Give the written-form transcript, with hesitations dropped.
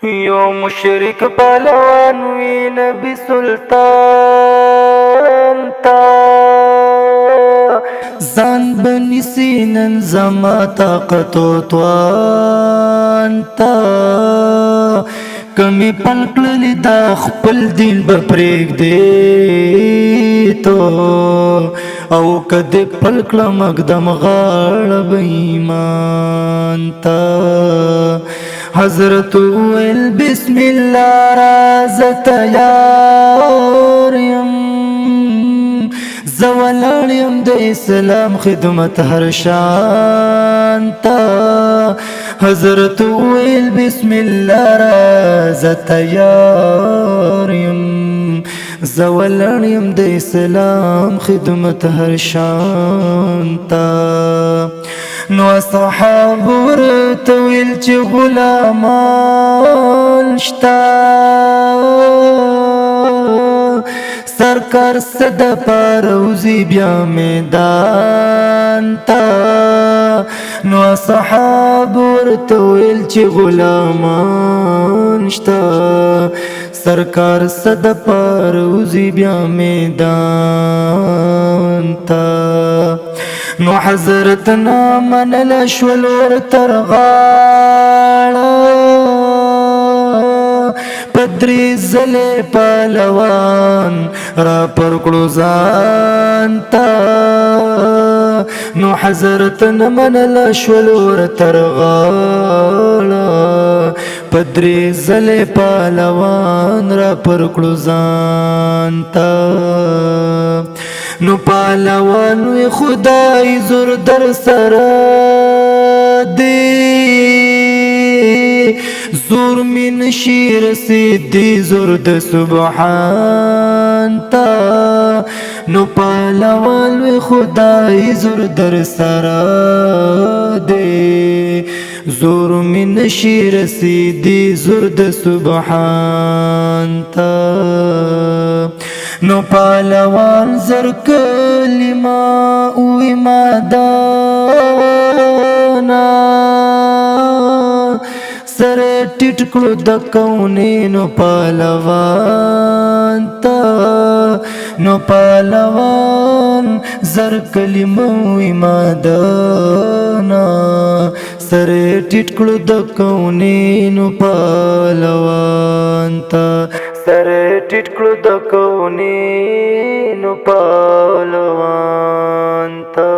یو مشرک پهلوان وی نبی سلطان تا ځان بنی سینن زما طاقت و توان تا کمی پلکلی دا خپل دین بپریک دی تو او کده پلکل مقدم غاړ ایمان تا حضرت ویل بسم الله راز تیار یم زولان یم د اسلام خدمت هر شان تا حضرت ویل بسم الله راز تیار یم زولان یم د اسلام خدمت هر شان تا نو اصحاب ورته ویل چې غلامان شتا سرکار صد پاروزی بیا میدان تا نو اصحاب ورته ویل چې غلامان شتا سرکار صد پاروزی بیا میدان تا نو حضرت نا منل شول ورتر غاړه پدری زلې پهلوان را پر کړو ځان ته نو حضرت نا منل شول ورتر غاړه پدری زلې پهلوان را پر کړو ځان ته نو پهلوان وی خدای زور در سره دی زور من شیر سیدی زور د سبحان تا نو پهلوان وی خدای زور در سره دی زور من شیر سیدی زور د سبحان تا نو پهلوان زر کلمه اوی مادانا سر ټیټ کړو د کونینو پهلوان تا نو پهلوان زر کلمه اوی مادانا سر ټیټ کړو د کونینو پهلوان تا سر ټیټ کړو د کونینو پهلوان تا